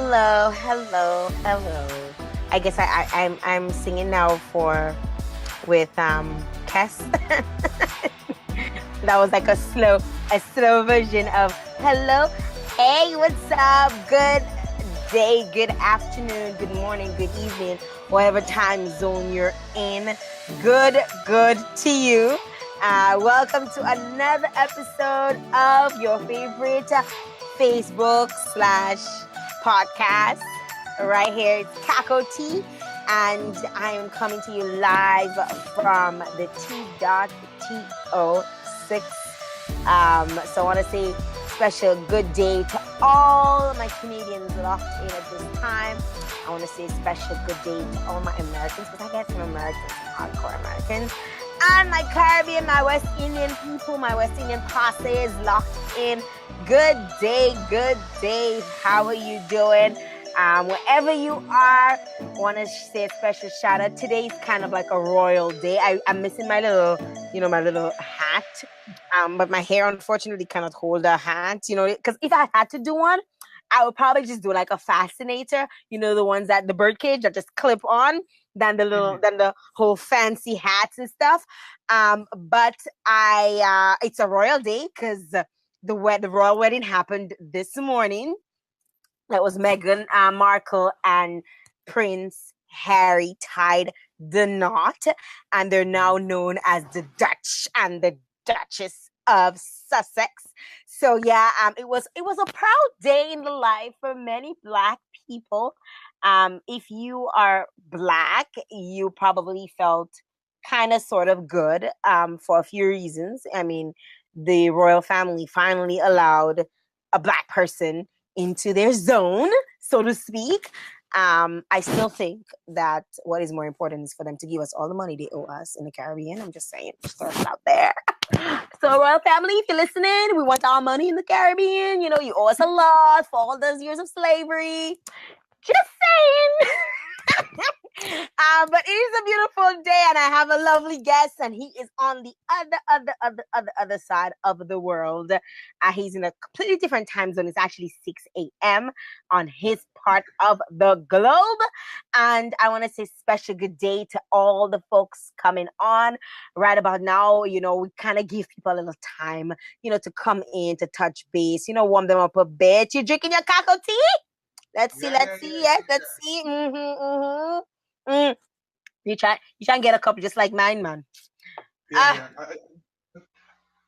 Hello, hello, hello. I guess I'm singing now for with Tess. That was like a slow version of hello. Hey, what's up? Good day, good afternoon, good morning, good evening, whatever time zone you're in. Good to you. Welcome to another episode of your favorite Facebook slash podcast. Right here, it's Kako T, and I am coming to you live from the T.to6. So I want to say special good day to all my Canadians locked in at this time. I want to say special good day to all my Americans, because I get some Americans, some hardcore Americans, and my Caribbean, my West Indian people, my West Indian posse is locked in. Good day, good day. How are you doing? Wherever you are, I want to say a special shout out. Today's kind of like a royal day. I'm missing my little hat. But my hair unfortunately cannot hold a hat, because if I had to do one, I would probably just do like a fascinator, the ones that the birdcage that just clip on, than the whole fancy hats and stuff. But it's a royal day because the royal wedding happened this morning. That was Meghan Markle and Prince Harry tied the knot, and they're now known as the Dutch and the Duchess of Sussex. So yeah, it was a proud day in the life for many Black people. If you are Black, you probably felt kind of sort of good for a few reasons. I mean, the royal family finally allowed a Black person into their zone, so to speak. I still think that what is more important is for them to give us all the money they owe us in the Caribbean. I'm just saying, just throwing it out there. So, royal family, if you're listening, we want our money in the Caribbean. You owe us a lot for all those years of slavery. Just saying. But it is a beautiful day, and I have a lovely guest, and he is on the other side of the world. He's in a completely different time zone. It's actually 6 a.m. on his part of the globe. And I want to say special good day to all the folks coming on right about now. We kind of give people a little time, to come in, to touch base, warm them up a bit. You drinking your cocoa tea? Let's see. Yes, let's see. You try and get a cup just like mine, man. Yeah,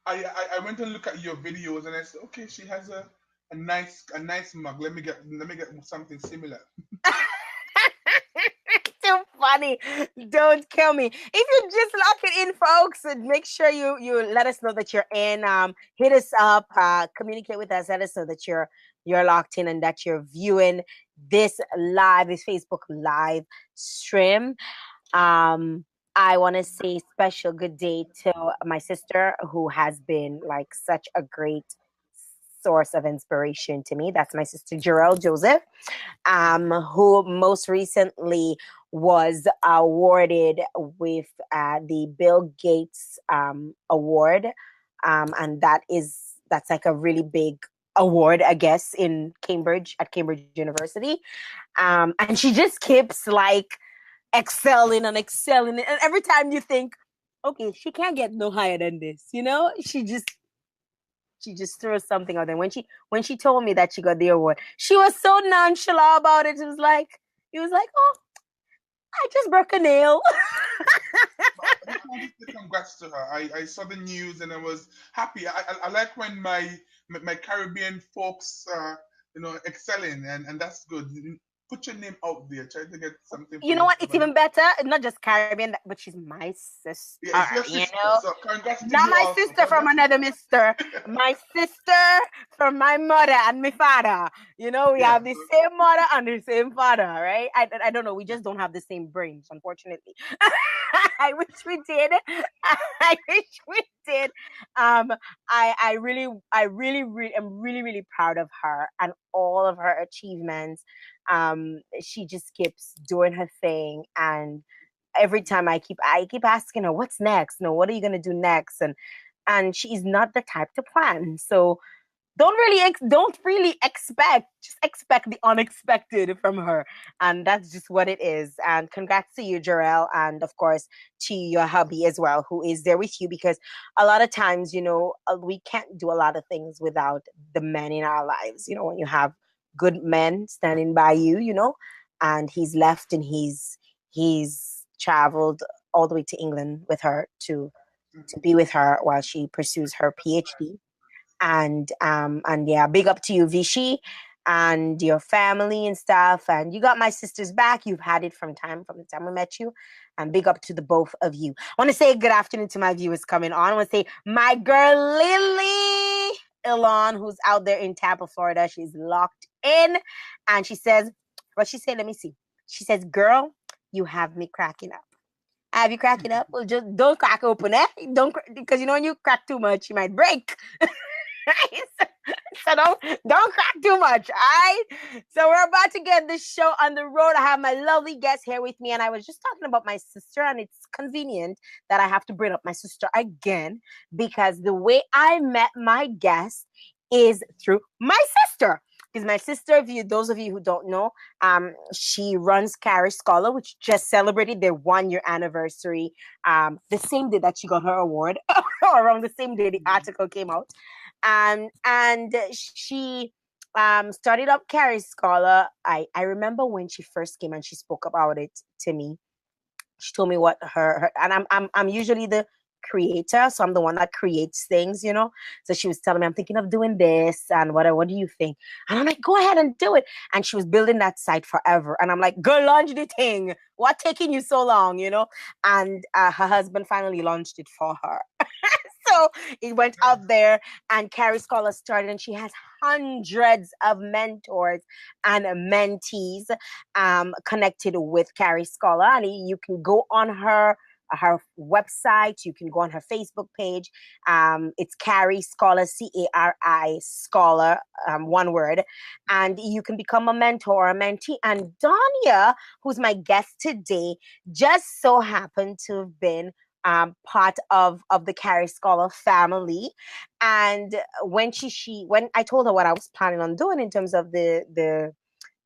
yeah. I went and looked at your videos and I said, okay, she has a nice mug. Let me get something similar. Too funny. Don't kill me. If you just lock it in, folks, make sure you let us know that you're in. Hit us up, communicate with us, let us know that you're locked in and that you're viewing this Facebook live stream. I want to say special good day to my sister, who has been like such a great source of inspiration to me. That's my sister Jael Joseph, who most recently was awarded with the Bill Gates award, and that's like a really big award, I guess, in Cambridge at Cambridge University, and she just keeps like excelling and excelling, and every time you think, okay, she can't get no higher than this, she just threw something out there. When she told me that she got the award, she was so nonchalant about it. It was like, oh, I just broke a nail. I just wanted to say congrats to her. I saw the news and I was happy. I like when my Caribbean folks excelling, and that's good. Put your name out there. Try to get something for You know what? yourself. It's even better. Not just Caribbean, but she's my sister. Yeah, it's your You sister. know, So congrats to not you my also. sister from Congrats to another mister. My sister from my mother and my father. We yeah. have the same mother and the same father, right? I don't know. We just don't have the same brains, unfortunately. I wish we did. I wish we did. Um, I really am really, really proud of her and all of her achievements. She just keeps doing her thing, and every time I keep asking her, what's next? No, what are you gonna do next? And she's not the type to plan. So don't really expect, just expect the unexpected from her, and that's just what it is. And congrats to you, Jarrell, and of course to your hubby as well, who is there with you, because a lot of times, we can't do a lot of things without the men in our lives. When you have good men standing by you, and he's left, and he's traveled all the way to England with her to be with her while she pursues her PhD. And yeah, big up to you, Vichy, and your family and stuff. And you got my sister's back. You've had it from the time we met you. And big up to the both of you. I want to say good afternoon to my viewers coming on. I want to say my girl Lily Elon, who's out there in Tampa, Florida. She's locked in. And she says, what she said, let me see. She says, girl, you have me cracking up. Have you cracking up? Well, just don't crack open, eh? Don't, because when you crack too much, you might break. So don't crack too much, all right? So we're about to get this show on the road. I have my lovely guest here with me, and I was just talking about my sister, and it's convenient that I have to bring up my sister again, because the way I met my guest is through my sister. Because my sister, those of you who don't know, she runs Carrie Scholar, which just celebrated their 1 year anniversary, the same day that she got her award, or around the same day the article came out. And she started up Carrie Scholar. I remember when she first came and she spoke about it to me. She told me what her and I'm usually the creator, so I'm the one that creates things. So she was telling me, I'm thinking of doing this and whatever. What do you think? And I'm like, go ahead and do it. And she was building that site forever, and I'm like, go launch the thing. What taking you so long? And her husband finally launched it for her. So it went out there, and Carrie Scholar started, and she has hundreds of mentors and mentees connected with Carrie Scholar. And you can go on her website, you can go on her Facebook page. It's Carrie Scholar, Cari Scholar, one word, and you can become a mentor or a mentee. And Donya, who's my guest today, just so happened to have been part of the Carrie Scholar family. And when when I told her what I was planning on doing in terms of the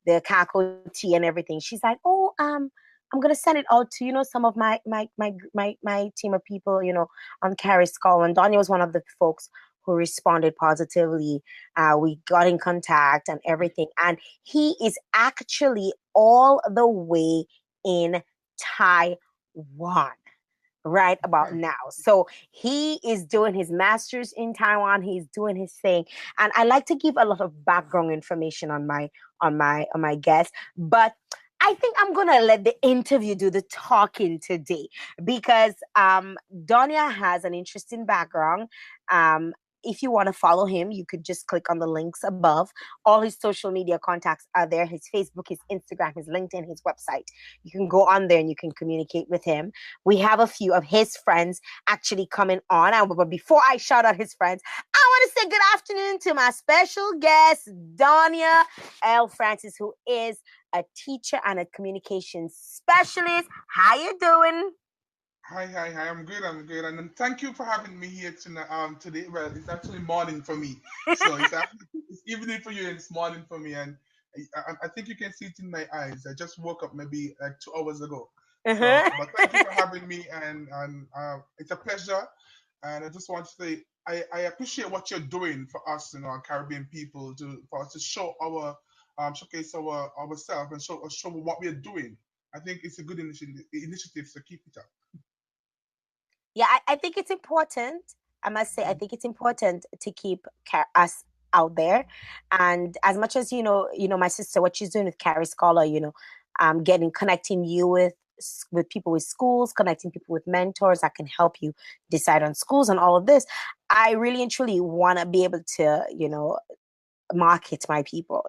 Kako tea and everything, she's like, oh, I'm gonna send it out to some of my team of people on Carrie Scholar. And Donya was one of the folks who responded positively. We got in contact and everything, and he is actually all the way in Taiwan right about now. So he is doing his master's in Taiwan. He's doing his thing. And I like to give a lot of background information on my guest, but I think I'm gonna let the interview do the talking today, because Donya has an interesting background. If you want to follow him, you could just click on the links above. All his social media contacts are there: his Facebook, his Instagram, his LinkedIn, his website. You can go on there and you can communicate with him. We have a few of his friends actually coming on. But before I shout out his friends, I want to say good afternoon to my special guest, Donya L. Francis, who is a teacher and a communications specialist. How you doing? Hi. I'm good, and thank you for having me here tonight. Today, well, it's actually morning for me, so it's evening for you and it's morning for me, and I think you can see it in my eyes. I just woke up maybe like 2 hours ago, so Uh-huh. but thank you for having me, and it's a pleasure, and I just want to say I appreciate what you're doing for us, our Caribbean people, for us to show our showcase ourselves and show what we're doing. I think it's a good initiative, so keep it up. Yeah, I think it's important. I must say, I think it's important to keep us out there. And as much as my sister, what she's doing with Carrie Scholar, connecting you with people with schools, connecting people with mentors that can help you decide on schools and all of this. I really and truly want to be able to, market my people.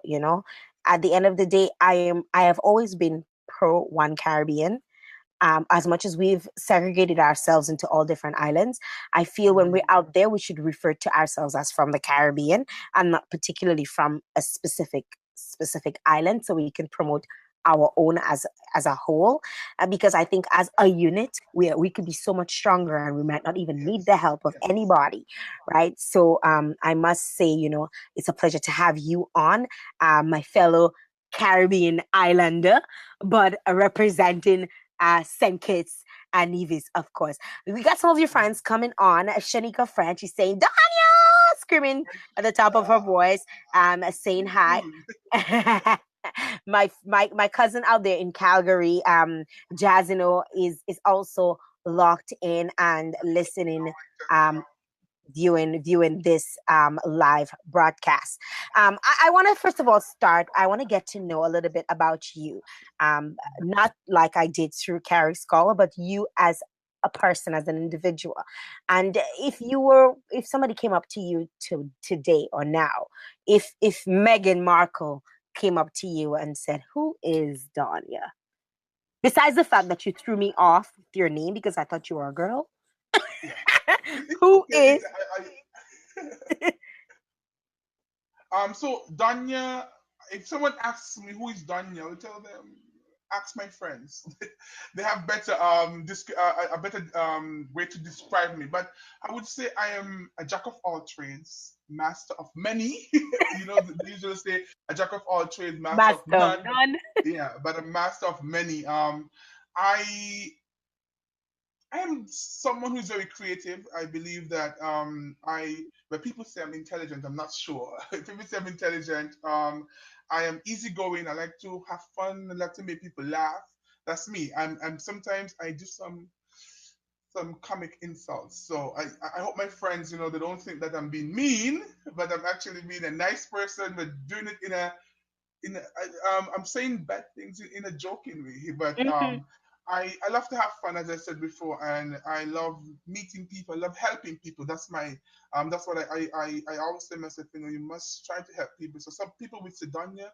At the end of the day, I have always been pro One Caribbean. As much as we've segregated ourselves into all different islands, I feel when we're out there, we should refer to ourselves as from the Caribbean and not particularly from a specific island, so we can promote our own as a whole, because I think as a unit we could be so much stronger, and we might not even need the Yes, help of yes. anybody, right? So I must say, it's a pleasure to have you on, my fellow Caribbean islander, but representing St. Kitts and Nevis, of course. We got some of your friends coming on. Shanika French is saying, Donya! Screaming at the top of her voice, saying hi. My cousin out there in Calgary, Jazino, is also locked in and listening, um, viewing this live broadcast. I want to first of all start. I want to get to know a little bit about you, not like I did through Carrie Scholar, but you as a person, as an individual. And if somebody came up to you today or now, if Meghan Markle came up to you and said, "Who is Donya?" Besides the fact that you threw me off with your name because I thought you were a girl, Yeah. who Okay, is? so Donya, if someone asks me who is Donya, I will tell them, ask my friends. They have better a better way to describe me. But I would say I am a jack of all trades, master of many. They usually say a jack of all trades, master of Master of none. none. Yeah, but a master of many. I I am someone who's very creative. I believe that when people say I'm intelligent, I'm not sure. If people say I'm intelligent, I am easygoing. I like to have fun. I like to make people laugh. That's me. I'm sometimes I do some comic insults. So I hope my friends, they don't think that I'm being mean, but I'm actually being a nice person, but doing it I'm saying bad things in a joking way, but Mhm. I love to have fun, as I said before, and I love meeting people. I love helping people. That's what I always say myself. You must try to help people. So some people with Sedonia,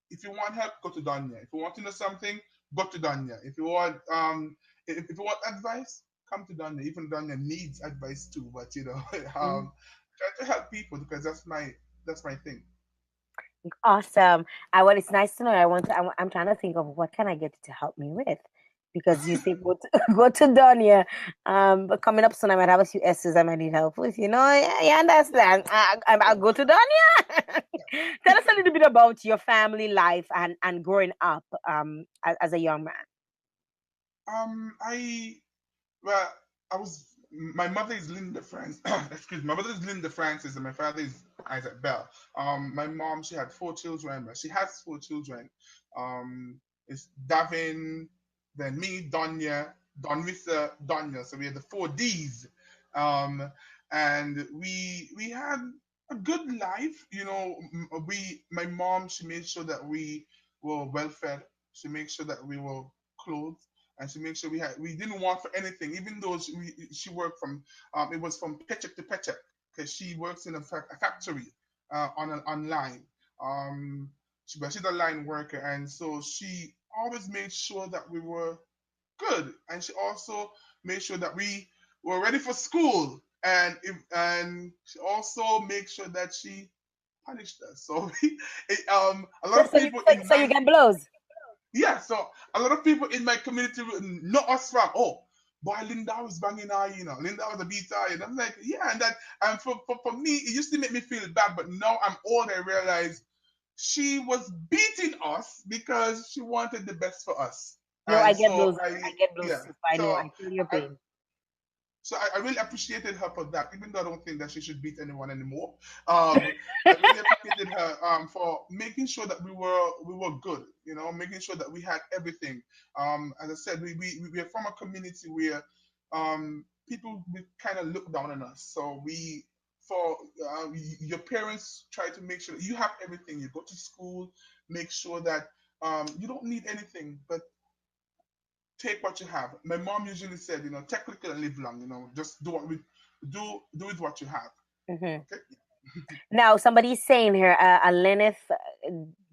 if you want help, go to Donya. If you want to know something, go to Donya. If you want advice, come to Donya. Even Donya needs advice too, but Mhm. try to help people because that's my thing. Awesome. Well, it's nice to know. I'm trying to think of what can I get you to help me with, because you say go to go to Donia. But coming up soon, I might have a few S's I might need help with. You understand? I'll go to Donia. Tell us a little bit about your family life and growing up as a young man. I Well, I was. My mother is Linda Francis. Excuse me. My mother is Linda Francis, and my father is Isaac Bell. My mom, she had four children. But she has four children. It's Davin, then me, Donya, Donvisa, Donya. So we had the four D's. Um, and we had a good life. My mom, she made sure that we were well fed. She made sure that we were clothed, and she made sure we didn't want for anything, even though she worked from it was from paycheck to paycheck, because she works in a factory online. But she's a line worker, and so she always made sure that we were good, and she also made sure that we were ready for school, and she also made sure that she punished us. So a lot of So you people so, in so you my get blows. yeah, so a lot of people in my community know us from, oh, boy, Linda was banging her, Linda was a beater, and I'm like, yeah, and that, and for me, it used to make me feel bad, but now I'm old, I realize she was beating us because she wanted the best for us. No, I And get so blows. I get blows yeah, too. I know. so I feel your I, pain. I really appreciated her for that, even though I don't think that she should beat anyone anymore. I really appreciated her for making sure that we were good, making sure that we had everything. As I said, we are from a community where people kind of look down on us. So for your parents try to make sure that you have everything. You go to school, make sure that you don't need anything, but take what you have. My mom usually said, take little and live long. Just do with what you have. Hmm. Okay. Now, somebody's saying here, a Lenneth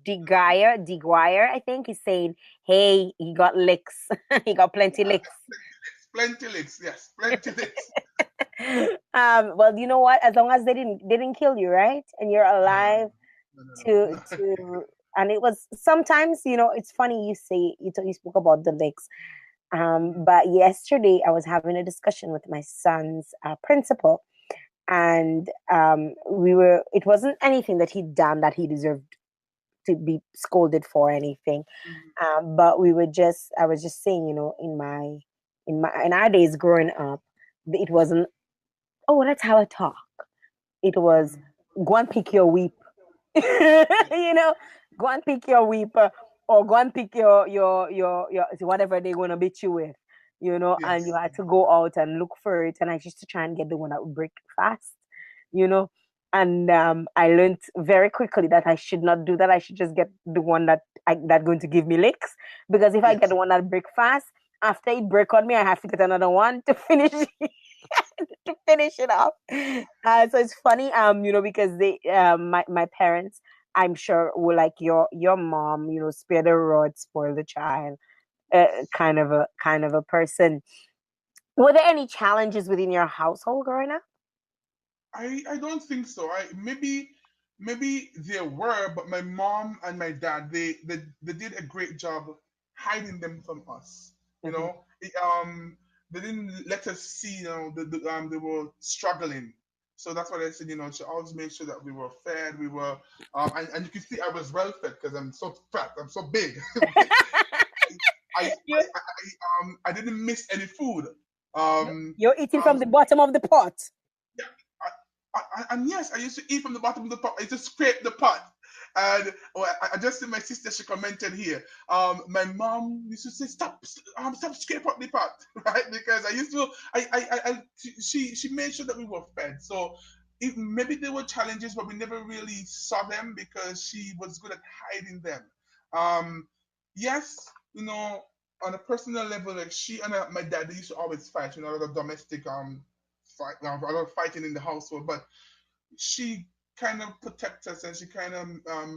DeGuire, I think, is saying, hey, he got licks. He got plenty Yeah, licks. plenty licks. Yes, plenty licks. Well, you know what? As long as they didn't kill you, right? And you're No, no, alive no, no, to no, no. to And it was sometimes, it's funny you say you spoke about the licks. But yesterday I was having a discussion with my son's principal, and it wasn't anything that he'd done that he deserved to be scolded for, anything. Mhm. But I was just saying, in our days growing up, it wasn't, oh, let's have a talk. It was, Mhm. go and pick your weep. Go and pick your weep, or go and pick your whatever they're gonna beat you with, and you Yes. had to go out and look for it. And I used to try and get the one that would break fast, you know. And I learned very quickly that I should not do that. I should just get the one that going to give me licks, because if I get Yes. the one that break fast, after it break on me, I have to get another one to finish to finish it off. So it's funny, because my parents, I'm sure, were like your mom, spare the rod, spoil the child, kind of a person. Were there any challenges within your household growing up? I don't think so. Maybe there were, but my mom and my dad, they did a great job hiding them from us. You Mhm. know, they didn't let us see. They were struggling. So that's what I said. She always made sure that we were fed. We were, and you can see I was well fed because I'm so fat. I'm so big. You I didn't miss any food. you- Um, you're eating um, from the bottom of the pot. yeah, and yes, I used to eat from the bottom of the pot. I used to scrape the pot. And I just see my sister. She commented here. My mom used to say, "Stop scrape up the pot," right? Because I used to. She made sure that we were fed. So maybe there were challenges, but we never really saw them because she was good at hiding them. Um, yes, on a personal level, like she and my dad, they used to always fight. A lot of domestic fight, a lot of fighting in the household, but she kind of protects us and she kind of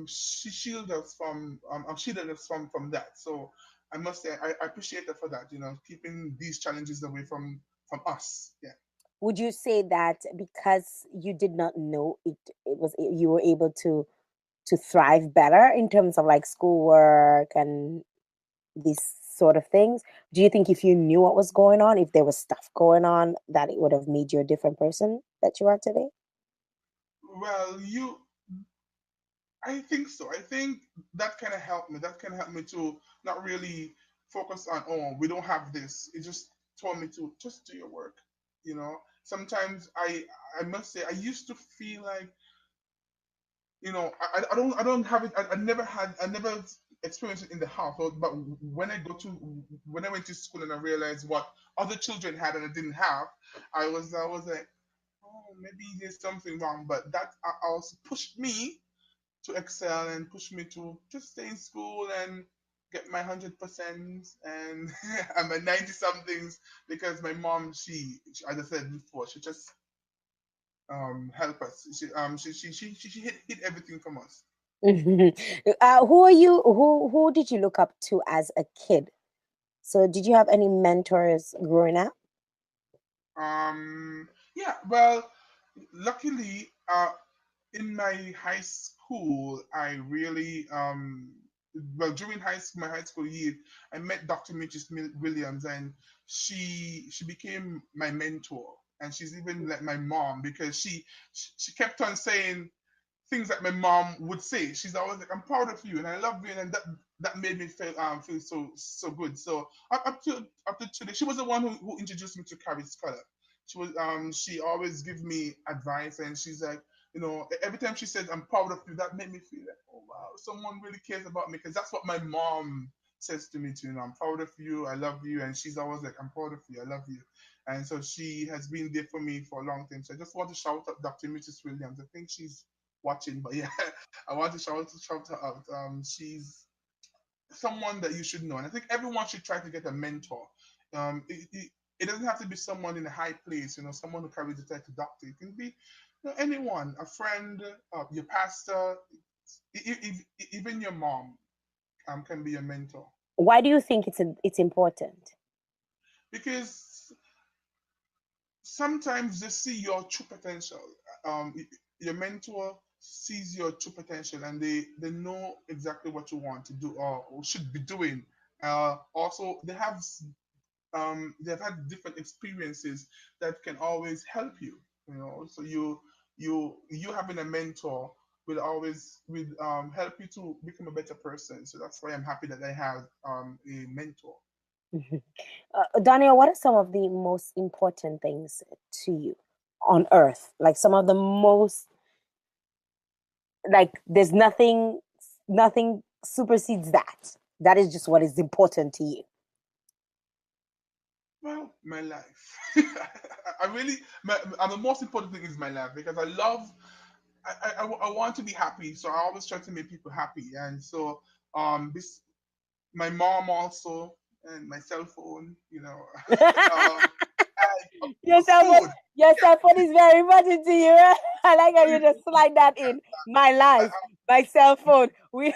she shielded us from that. So I must say I appreciate her for that. Keeping these challenges away from us. Yeah. Would you say that because you did not know it was, you were able to thrive better in terms of like schoolwork and these sort of things? Do you think if you knew what was going on, if there was stuff going on, that it would have made you a different person that you are today? Well, I think so. I think that kind of helped me. That kind of helped me to not really focus on, oh, we don't have this. It just told me to just do your work. Sometimes I must say I used to feel like, I don't have it. I never experienced it in the household. But when I went to school and I realized what other children had and I didn't have, I was like, oh, maybe there's something wrong. But that also pushed me to excel and push me to just stay in school and get my 100% and I'm a 90 somethings because my mom, as I said before, she just help us. She hit everything from us. Who did you look up to as a kid? So did you have any mentors growing up? Yeah, well, luckily, in my high school, I really well during my high school year, I met Dr. Mitchell Williams, and she became my mentor, and she's even like my mom because she kept on saying things that my mom would say. She's always like, "I'm proud of you and I love you," and that made me feel so good. So up to today, she was the one who introduced me to Carrie Scholar. She always give me advice, and she's like, every time she says, "I'm proud of you," that made me feel like, oh wow, someone really cares about me because that's what my mom says to me too. I'm proud of you, I love you, and she's always like, "I'm proud of you, I love you." And so she has been there for me for a long time. So I just want to shout out Dr. Mrs. Williams. I think she's watching, but yeah, I want to shout her out. She's someone that you should know, and I think everyone should try to get a mentor. It doesn't have to be someone in a high place, someone who carries the title doctor. It can be, anyone, a friend, your pastor, even your mom can be your mentor Why do you think it's important? because sometimes they see your true potential. Your mentor sees your true potential, and they know exactly what you want to do or should be doing. Also, they've had different experiences that can always help you. So you having a mentor will help you to become a better person. So that's why I'm happy that I have a mentor. Mhm. Donya, what are some of the most important things to you on earth? Like some of the most, like there's nothing supersedes that. That is just what is important to you. Well, my life. I really, and the most important thing is my life because I love, I want to be happy. So I always try to make people happy. And so, this, my mom also, and my cell phone, and of Your course cell phone, food. your Yeah. cell phone is very important to you. I like how you just slide that in. My life, my cell phone. We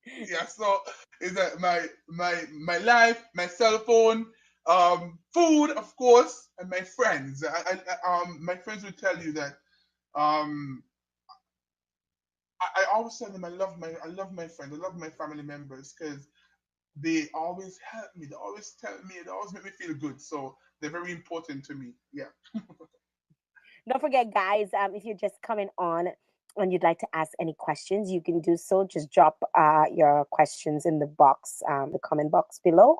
Yeah, so is that my life, my cell phone, food, of course, and my friends. My friends will tell you that um I always tell them I love my friends, I love my family members because they always help me. They always tell me. They always make me feel good. So they're very important to me. Yeah. don't forget, guys, if you're just coming on and you'd like to ask any questions, you can do so. Just drop your questions in the box, the comment box below.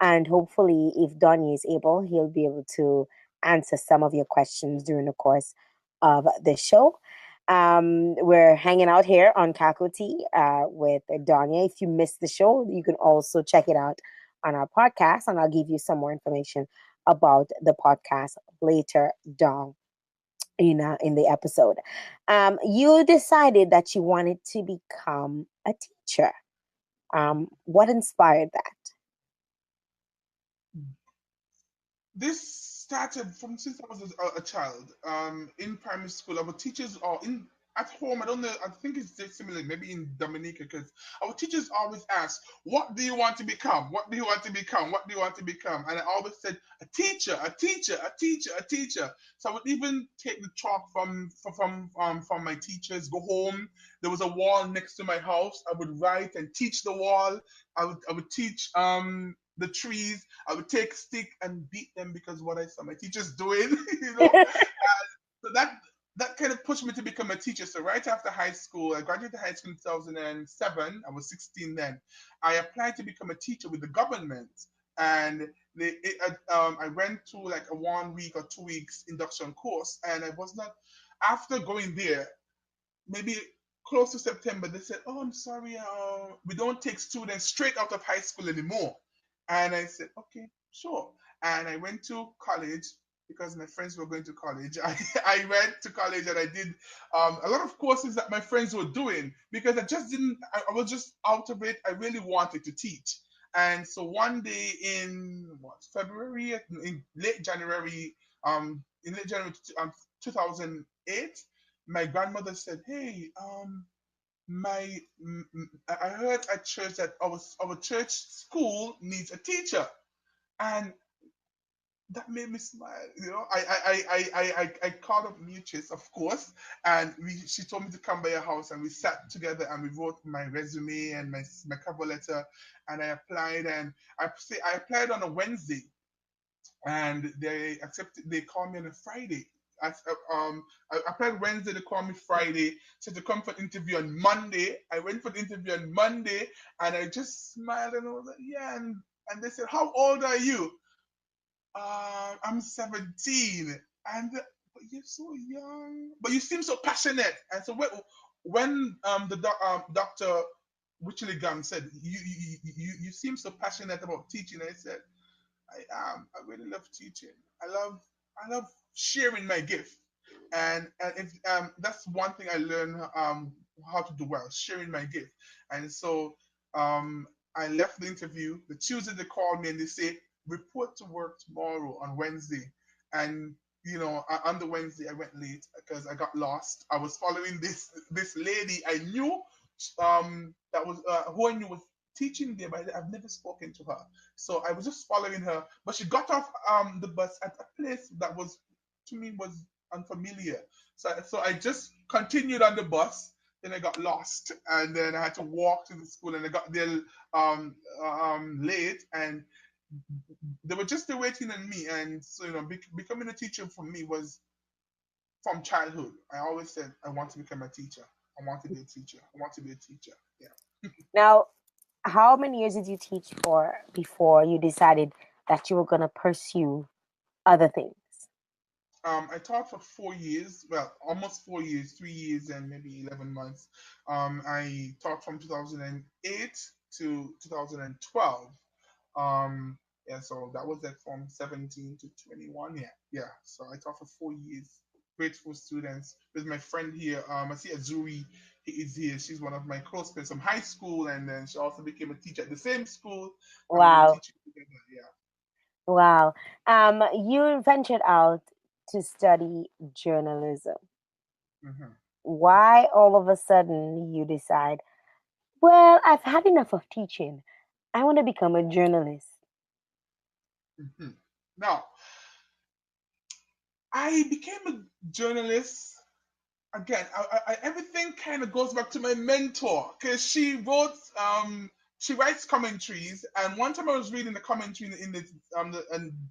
And hopefully, if Donnie is able, he'll be able to answer some of your questions during the course of the show. We're hanging out here on Kako Tea with Donya. If you missed the show, you can also check it out on our podcast, and I'll give you some more information about the podcast later down in the episode. You decided that you wanted to become a teacher. What inspired that? This started from since I was a child. In primary school, our teachers are in at home. I don't know. I think it's just similar, maybe in Dominica, because our teachers always ask, "What do you want to become? What do you want to become? What do you want to become?" And I always said, "A teacher, a teacher, a teacher, a teacher." So I would even take the chalk from my teachers, go home. There was a wall next to my house. I would write and teach the wall. I would teach the trees. I would take stick and beat them because what I saw my teachers doing, you know. So that kind of pushed me to become a teacher. So right after high school, I graduated high school in 2007. I was 16 then. I applied to become a teacher with the government, and I went to like a 1 week or 2 weeks induction course, and I was not. After going there, maybe close to September, they said, "Oh, I'm sorry, we don't take students straight out of high school anymore." And I said, "Okay, sure." And I went to college because my friends were going to college. I went to college and I did a lot of courses that my friends were doing because I just didn't, I was just out of it. I really wanted to teach. And so one day in what, February, in late January 2008, my grandmother said, "Hey, I heard at church that our church school needs a teacher," and that made me smile. I called up Mutuous, of course, and she told me to come by her house, and we sat together and we wrote my resume and my cover letter, and I applied, and I applied on a Wednesday, and they accepted. They called me on a Friday. I applied Wednesday. They called me Friday. Said to come for an interview on Monday. I went for the interview on Monday, and I just smiled and I was like, "Yeah." And they said, "How old are you?" I'm 17. And but you're so young, but you seem so passionate. And so when the doctor Wicheligan said, "You seem so passionate about teaching," I said, I really love teaching. I love sharing my gift, and that's one thing I learned how to do well, sharing my gift. And so um, I left the interview. The Tuesday they called me and they say report to work tomorrow on Wednesday, and on the Wednesday I went late because I got lost. I was following this lady I knew that was who I knew was teaching there, but I've never spoken to her. So I was just following her, but she got off the bus at a place that was to me was unfamiliar. So I just continued on the bus. Then I got lost, and then I had to walk to the school, and I got there late, and they were just there waiting on me. And so becoming a teacher for me was from childhood. I always said I want to become a teacher. I want to be a teacher. I want to be a teacher. Yeah. Now, how many years did you teach for before you decided that you were going to pursue other things? I taught for 4 years, well, almost 4 years, 3 years and maybe 11 months. I taught from 2008 to 2012. Um, yeah, so that was like from 17 to 21. Yeah, yeah. So I taught for 4 years. Grateful students. With my friend here, I see Azuri he is here. She's one of my close friends from high school, and then she also became a teacher at the same school, and we've been Wow. teaching together. Yeah. Wow. You ventured out to study journalism. Hmm. Why all of a sudden you decide, well, I've had enough of teaching. I want to become a journalist. Hmm. Now, I became a journalist again. Everything kind of goes back to my mentor because she writes commentaries, and one time I was reading the commentary in the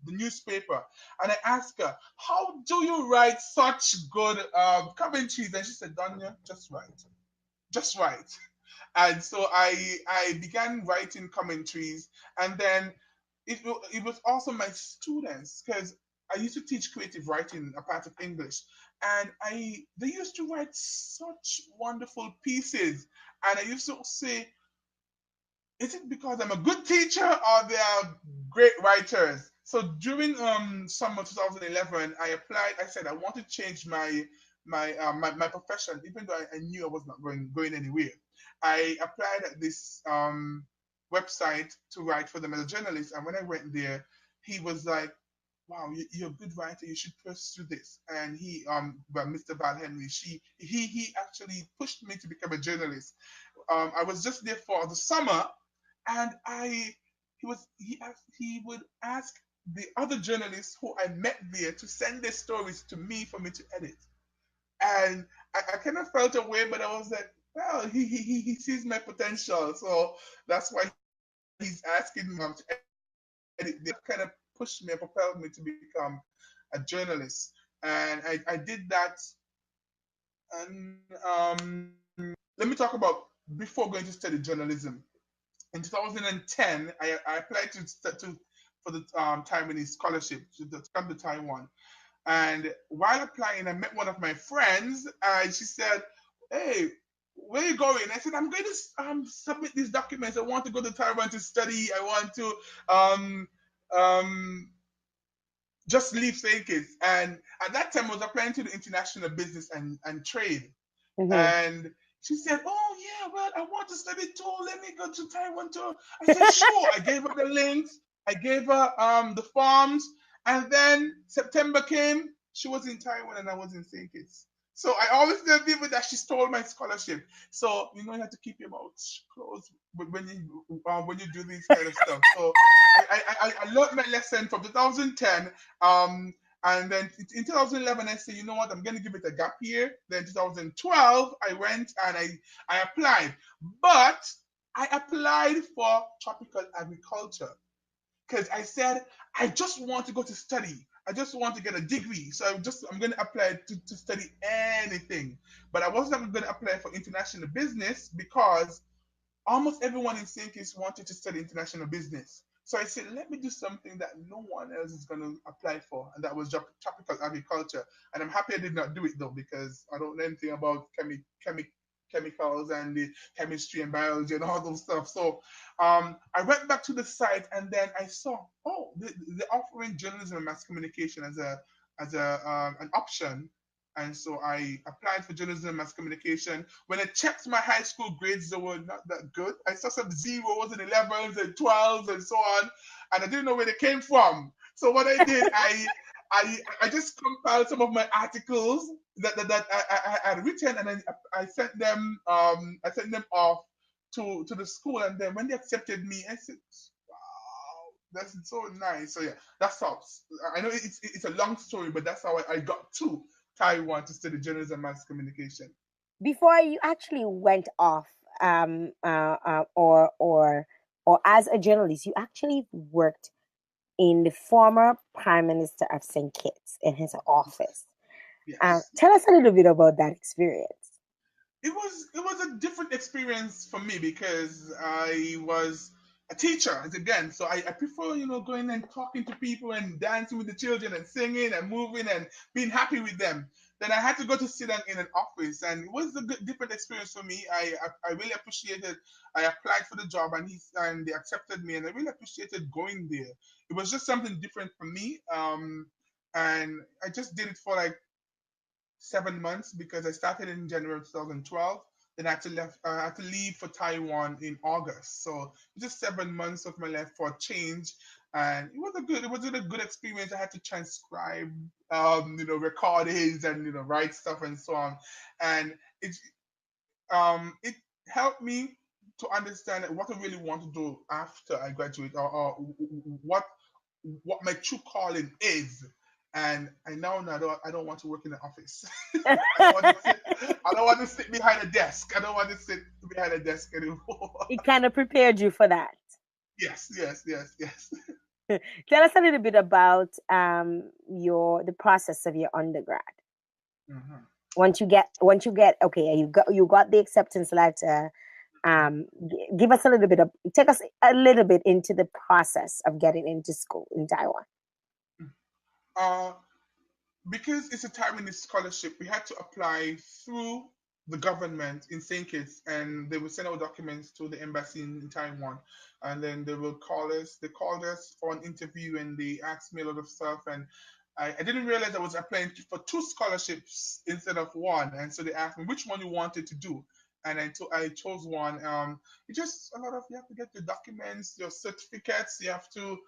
newspaper, and I asked her, "How do you write such good commentaries?" And she said, "Donya, just write." And so I began writing commentaries, and then it was also my students because I used to teach creative writing, a part of English, and I they used to write such wonderful pieces, and I used to say, is it because I'm a good teacher or they are great writers? So during summer 2011, I applied. I said I want to change my profession, even though I knew I was not going anywhere. I applied at this website to write for them as a journalist, and when I went there, he was like, "Wow, you're a good writer. You should pursue this." And well, Mr. Val Henry, he actually pushed me to become a journalist. I was just there for the summer, and he would ask the other journalists who I met there to send their stories to me for me to edit. And I kind of felt a way, but I was like, well, he sees my potential, so that's why he's asking me to edit there. So that kind of pushed me and propelled me to become a journalist. And I did that. And let me talk about before going to study journalism. In 2010, I applied for the Taiwanese scholarship to come to Taiwan. And while applying, I met one of my friends, and she said, "Hey, where are you going?" I said, "I'm going to submit these documents. I want to go to Taiwan to study. I want to um, um, just leave St. Kitts." And at that time, I was applying to the international business and trade. Hmm. And she said, "Oh yeah, well, I want to study too. Let me go to Taiwan too." I said, "Sure." I gave her the links. I gave her the forms, and then September came. She was in Taiwan, and I was in St. Kitts. So I always tell people that she stole my scholarship. So you have to keep your mouth closed when you do these kind of stuff. So I learned my lesson from 2010. And then in 2011, I said, you know what, I'm going to give it a gap year. Then 2012, I went and I applied. But I applied for tropical agriculture because I said, I just want to go to study. I just want to get a degree. So I'm going to apply to study anything. But I wasn't going to apply for international business because almost everyone in Sinkis wanted to study international business. So I said, let me do something that no one else is going to apply for, and that was tropical agriculture. And I'm happy I did not do it though, because I don't know anything about chemicals and the chemistry and biology and all those stuff. So I went back to the site, and then I saw, oh, they're offering journalism and mass communication as an option. And so I applied for journalism and mass communication. When I checked my high school grades, they were not that good. I saw some zeros and 11s and 12s and so on, and I didn't know where they came from. So what I did, I just compiled some of my articles that I had written, and then I sent them off to the school. And then when they accepted me, I said, "Wow, that's so nice." So yeah, that's how. I know it's a long story, but that's how I got to Taiwan to study journalism and mass communication. Before you actually went off, or as a journalist, you actually worked in the former Prime Minister of St. Kitts in his office. Yes. Tell us a little bit about that experience. It was a different experience for me because I was a teacher again, so I prefer going and talking to people and dancing with the children and singing and moving and being happy with them. Then I had to go to sit down in an office, and it was a different experience for me. I really appreciated. I applied for the job, and they accepted me, and I really appreciated going there. It was just something different for me, and I just did it for like 7 months because I started in January 2012. Then I had to leave for Taiwan in August. So just 7 months of my life for a change, and it was a good experience. I had to transcribe, recordings and write stuff and so on, and it helped me to understand what I really want to do after I graduate, or what what my true calling is. And I now know I don't want to work in the office. I don't want to sit. I don't want to sit behind a desk. I don't want to sit behind a desk anymore. It kind of prepared you for that. Yes, yes, yes, yes. Tell us a little bit about the process of your undergrad. Mhm. Once you get okay, you got the acceptance letter. Give us a little bit of take us a little bit into the process of getting into school in Taiwan. Uh, because it's a Taiwanese scholarship, we had to apply through the government in St. Kitts, and they will send our documents to the embassy in Taiwan, and then they will call us. They called us for an interview, and they asked me a lot of stuff, and I didn't realize I was applying for two scholarships instead of one, and so they asked me which one you wanted to do, and I chose one. It's just a lot of, you have to get your documents, your certificates, you have to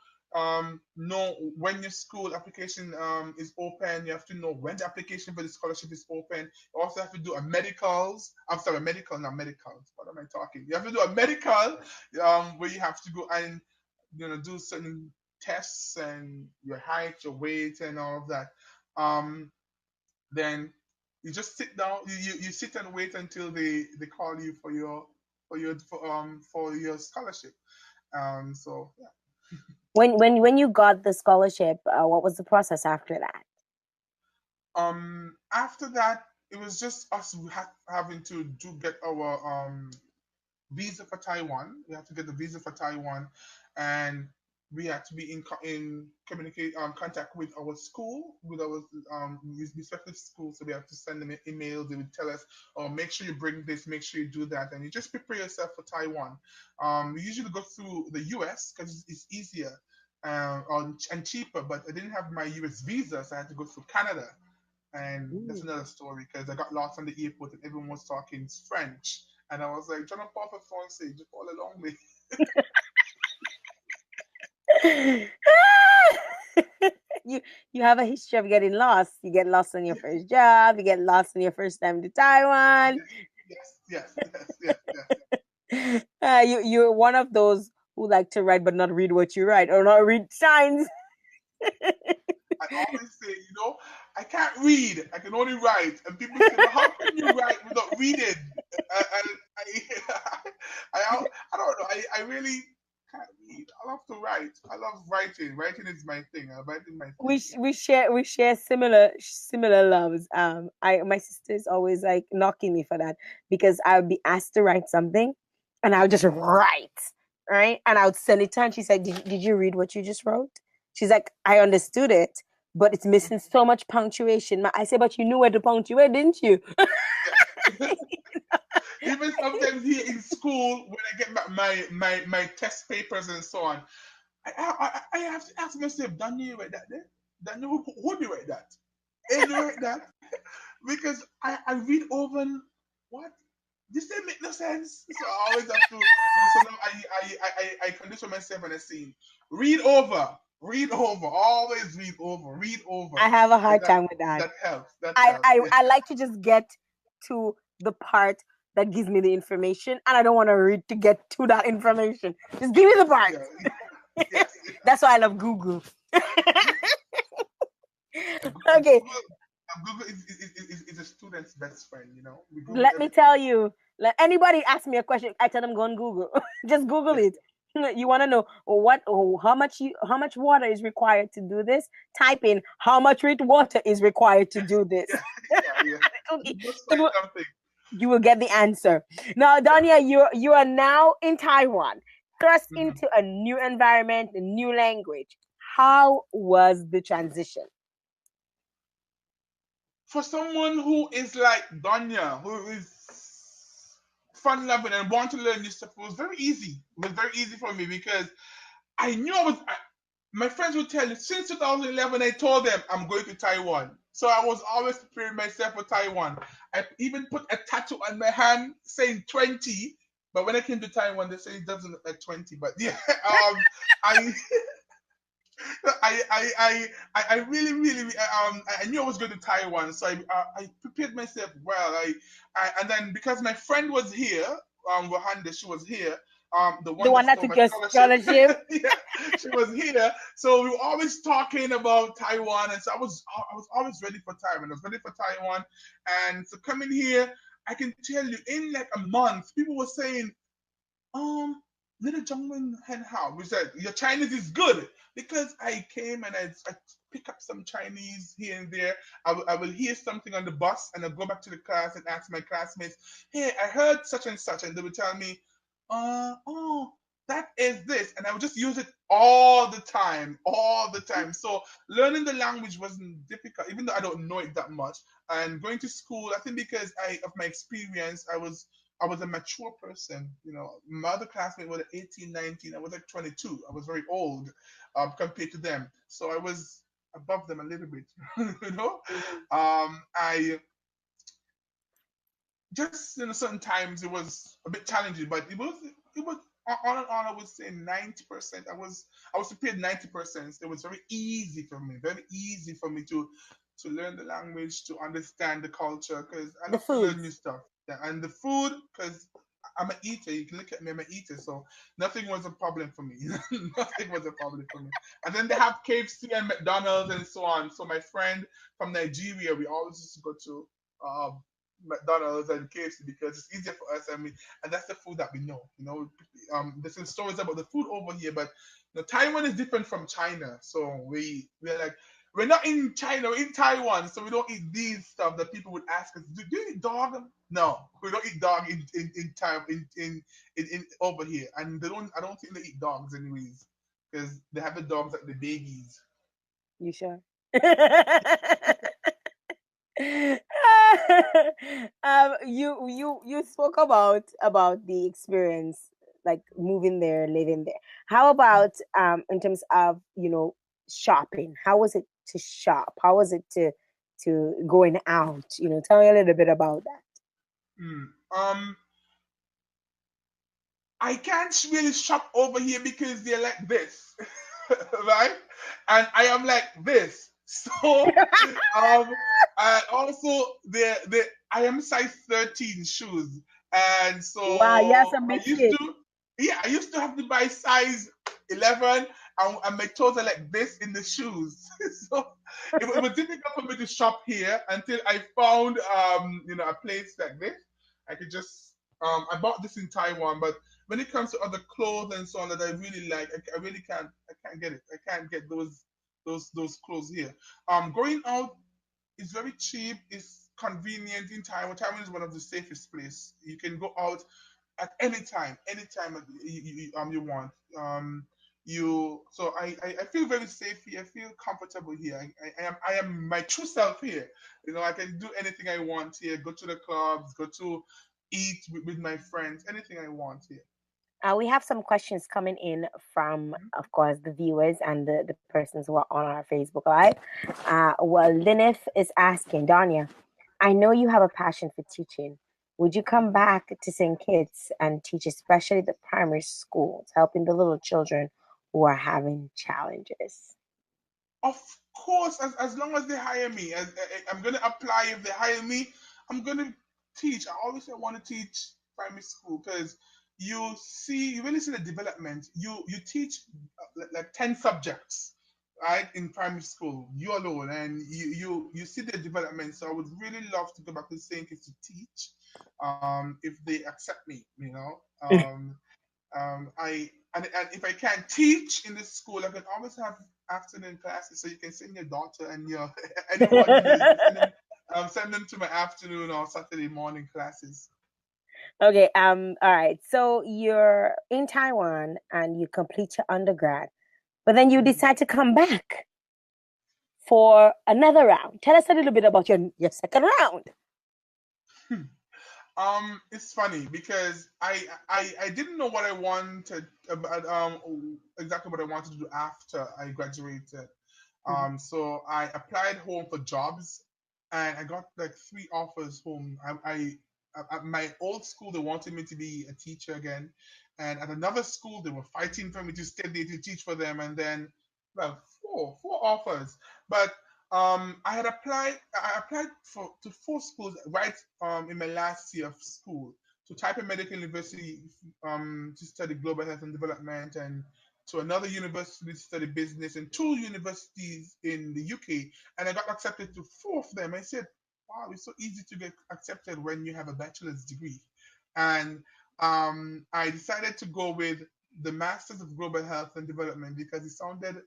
know when your school application is open. You have to know when the application for the scholarship is open. You also have to do a medicals. I'm sorry, medical, not medicals. What am I talking? You have to do a medical where you have to go and do certain tests and your height, your weight, and all of that. Um, then you just sit down. You sit and wait until they call you for your scholarship. So yeah. When you got the scholarship, what was the process after that? After that, it was just us having to get our visa for Taiwan. We had to get the visa for Taiwan, and we had to be in communicate contact with our school, with our respective schools. So we have to send them emails. They would tell us, "Oh, make sure you bring this, make sure you do that," and you just prepare yourself for Taiwan. We usually go through the U.S. because it's easier. And cheaper, but I didn't have my US visa, so I had to go through Canada, and that's Ooh. another story because I got lost on the airport and everyone was talking French. And I was like, John Papa Fonse, just follow along me. you you have a history of getting lost. You get lost on your first job. You get lost on your first time to Taiwan. Yes, yes, yes, yes, yes, yes. You're one of those who like to write but not read what you write or not read signs. I always say, I can't read. I can only write. And people say, well, how can you write without reading? I don't know. I really can't read. I love to write. I love writing. Writing is my thing. Writing is my thing. We share similar loves. I my sister is always like knocking me for that because I would be asked to write something, and I would just write, right, and I would send it to her. And she's like, "Did you read what you just wrote?" She's like, "I understood it, but it's missing so much punctuation." I say, "But you knew where to punctuate, didn't you?" Yeah. Even sometimes here in school, when I get my test papers and so on, I have to ask myself, Daniel, you write that there? Daniel, who do you write that? And you write that? Because I read over and what? This didn't make no sense. So I always have to, so now I condition myself and I say, read over, always read over. I have a And hard time with that. that helps. That I, helps. I Yeah. I like to just get to the part that gives me the information, and I don't want to read to get to that information. Just give me the part. Yeah. Yes. That's why I love Google. Yeah. Okay, Google. Google is a student's best friend. You know, we Google Let me everything. tell you, let anybody ask me a question, I tell them go on Google. Just Google Yes, it. You want to know how much water is required to do this? Type in how much water is required to yes, do this. yeah, yeah, yeah. It Just it find will, something. you will get the answer. Now, Yeah. Donya, you are now in Taiwan, thrust Mhm. into a new environment, a new language. How was the transition? For someone who is like Donya, who is fun loving and want to learn new stuff, it was very easy. It was very easy for me because I knew I was. My friends would tell you since 2011, I told them I'm going to Taiwan. So I was always preparing myself for Taiwan. I even put a tattoo on my hand saying 20. But when I came to Taiwan, they say it doesn't look like 20. But yeah, I I really, really, I knew I was going to Taiwan, so I prepared myself well. And then because my friend was here, Wahanda, she was here, the The one one that that stole took my your scholarship, scholarship. yeah, she was here. So we were always talking about Taiwan, and so I was always ready for Taiwan. I was ready for Taiwan, and so coming here, I can tell you, in like a month, people were saying, um, little Jungmin Hen Hao, we said your Chinese is good because I came and I pick up some Chinese here and there. I will hear something on the bus and I'll go back to the class and ask my classmates, hey, I heard such and such, and they would tell me, oh, that is this, and I would just use it all the time, all the time. So learning the language wasn't difficult, even though I don't know it that much. And going to school, I think because of my experience, I was a mature person. You know, my other classmates were 18, 19. I was like 22. I was very old compared to them. So I was above them a little bit, you know. Mhm. I just, certain times it was a bit challenging, but it was on and on. I would say 90%. I was prepared 90%. It was very easy for me to learn the language, to understand the culture, because I The love to learn new foods. stuff. Yeah, and the food, because I'm an eater. You can look at me, I'm an eater, so nothing was a problem for me. Nothing was a problem for me. And then they have KFC and McDonald's and so on. So my friend from Nigeria, we always used to go to uh, McDonald's and KFC because it's easier for us. I mean, and that's the food that we know. There's some stories about the food over here, but Taiwan is different from China. So we're like, we're not in China, we're in Taiwan, so we don't eat these stuff that people would ask us. Do you eat dog? No, we don't eat dog in Taiwan in over here, and they don't. I don't think they eat dogs anyways, because they have the dogs like the babies. You sure? You spoke about the experience, like moving there, living there. How about in terms of shopping? How was it to shop? How was it to going out? Tell me a little bit about that. Hmm. I can't really shop over here because they're like this, right? And I am like this. So, um, and also I am size 13 shoes, and Wow, you have so some big feet. I used to have to buy size 11, and my toes are like this in the shoes. So it was difficult for me to shop here until I found a place like this. I could just I bought this in Taiwan, but when it comes to other clothes and so on that I really like, I really can't get it. I can't get those clothes here. Going out is very cheap. It's convenient in Taiwan. Taiwan is one of the safest place. You can go out at anytime you want. I feel very safe here. I feel comfortable here. I am my true self here. I can do anything I want here. Go to the clubs. Go to eat with my friends. Anything I want here. We have some questions coming in from, of course, the viewers and the persons who are on our Facebook Live. Well, Linif is asking, Donya, I know you have a passion for teaching. Would you come Mhm. back to St. Kitts and teach, especially the primary schools, helping the little children who are having challenges? Of course, as long as they hire me, I'm gonna apply. If they hire me, I'm gonna teach. I always say I want to teach primary school because you really see the development. You teach like 10 subjects. right in primary school, you alone, and you see the development. So I would really love to go back to St. Kitts to teach, if they accept me, you know. And if I can't teach in this school, I can always have afternoon classes, so you can send your daughter and your anyone you can send them to my afternoon or Saturday morning classes. Okay, all right. So you're in Taiwan and you complete your undergrad, but then you Mhm. decide to come back for another round. Tell us a little bit about your second round. It's funny because I didn't know what I wanted about exactly what I wanted to do after I graduated. Mhm. So I applied home for jobs, and I got like three offers home. At my old school, they wanted me to be a teacher again, and at another school, they were fighting for me to stay there to teach for them. And then, well, four offers, but I applied for to four schools right in my last year of school, to Taipei Medical University, to study global health and development, and to another university to study business, and two universities in the UK, and I got accepted to four of them. I said, "Wow, it's so easy to get accepted when you have a bachelor's degree," and I decided to go with the Masters of Global Health and Development because it sounded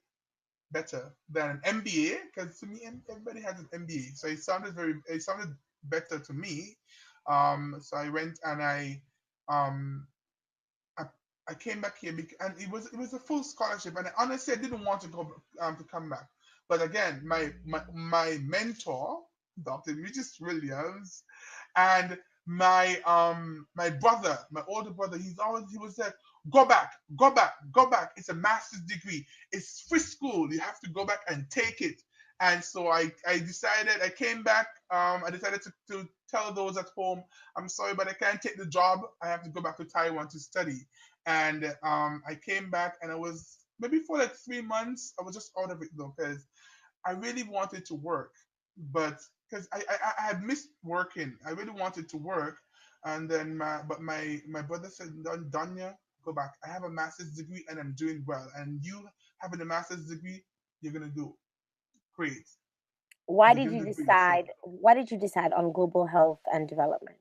better than an MBA, because to me everybody has an MBA, so it sounded better to me. So I went and um I, I came back here and it was a full scholarship, and honestly I didn't want to go to come back, but again my mentor, Dr. Regis Williams, and my brother, my older brother, he was like, go back, go back, go back. It's a master's degree. It's free school. You have to go back and take it. And so I decided, I came back. I decided to tell those at home, I'm sorry, but I can't take the job. I have to go back to Taiwan to study. And I came back, and I was maybe for like 3 months. I was just out of it though, because I really wanted to work, but because I had missed working, I really wanted to work, and then my brother said, Donya, go back. I have a master's degree and I'm doing well, and you having a master's degree, you're gonna do great. Why You're did gonna you do great. So decide? Why did you decide on global health and development?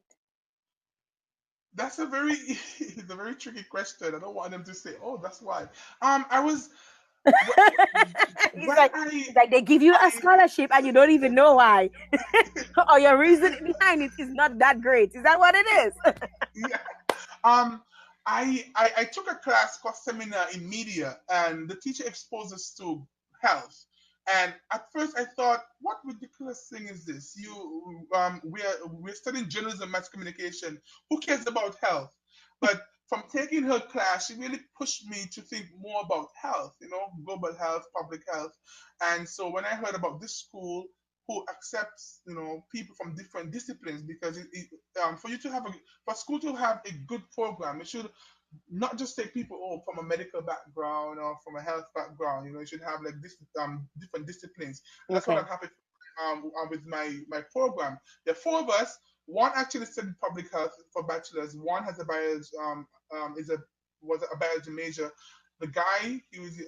that's a very it's a very tricky question. I don't want them to say, oh, that's why. I was wh- it's when like it's like they give you a I scholarship and you don't even know why, or your reason behind it is not that great. Is that what it is? yeah. Um, I took a class called Seminar in Media, and the teacher exposed us to health. And at first, I thought, what ridiculous thing is this? We're studying journalism, mass communication. Who cares about health? But from taking her class, she really pushed me to think more about health, global health, public health. And so when I heard about this school who accepts, people from different disciplines, because for you to have for school to have a good program, it should not just take people from a medical background or from a health background. You should have like this different disciplines, and that's what Okay. I'm happy with my program. There are four of us. One actually studied public health for bachelor's. One has a biology is a was a biology major. The guy, he was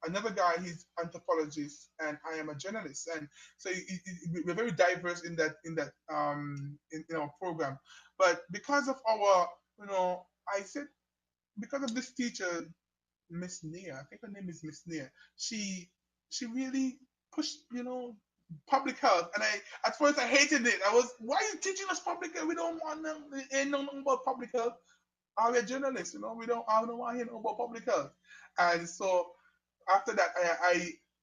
another guy. He's anthropologist, and I am a journalist. And so we're very diverse in our program. But because of our, I said, because of this teacher, Miss Nia. I think her name is Miss Nia. She really pushed, public health, and I at first I hated it. I was, why are you teaching us public health? We don't want them. Ain't no nothing about public health. We're journalists, we don't. I don't want to hear no about public health. And so after that,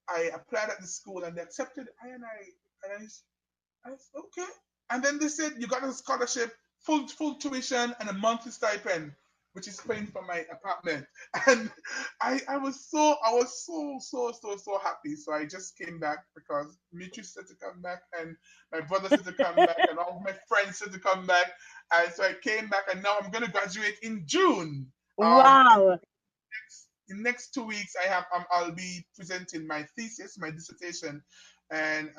I applied at the school, and they accepted I and I said, okay. And then they said you got a scholarship, full tuition, and a monthly stipend, which is paying for my apartment. And I was so happy. So I just came back because Mitri said to come back, and my brother said to come back, and all of my friends said to come back. And so I came back, and now I'm gonna graduate in June. Wow. In next 2 weeks, I'll be presenting my thesis, my dissertation, and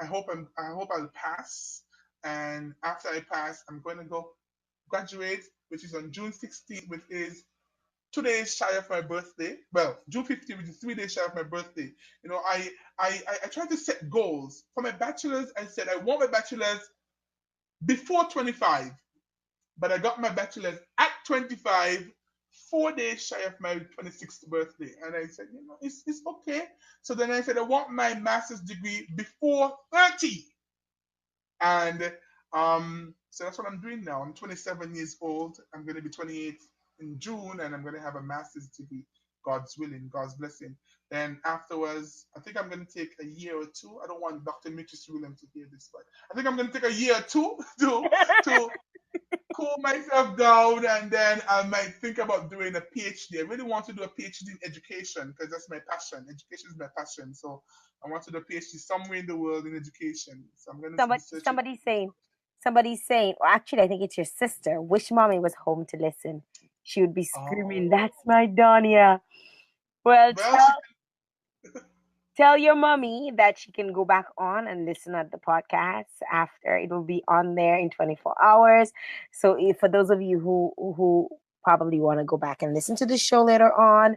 I hope I'll pass. And after I pass, I'm going to go graduate, which is on June 16th, which is 2 days shy of my birthday. Well, June 15th, which is 3 days shy of my birthday. You know, I try to set goals. For my bachelor's, I said I want my bachelor's before 25, but I got my bachelor's at 25, 4 days shy of my 26th birthday. And I said, it's okay. So then I said, I want my master's degree before 30. And so that's what I'm doing now. I'm 27 years old. I'm going to be 28 in June, and I'm going to have a master's degree. God's willing, God's blessing. Then afterwards, I think I'm going to take a year or two. I don't want Dr. Mitchell William to hear this, but I think I'm going to take a year or two to cool myself down, and then I might think about doing a PhD. I really want to do a PhD in education because that's my passion. Education is my passion. So I want to do a PhD somewhere in the world in education. So I'm going to be Somebody, searching. somebody's saying, or actually, I think it's your sister. Wish mommy was home to listen. She would be screaming, Oh, "That's my Donya." Well, well, she tell your mommy that she can go back on and listen at the podcast after. It will be on there in 24 hours. So if, for those of you who probably want to go back and listen to the show later on,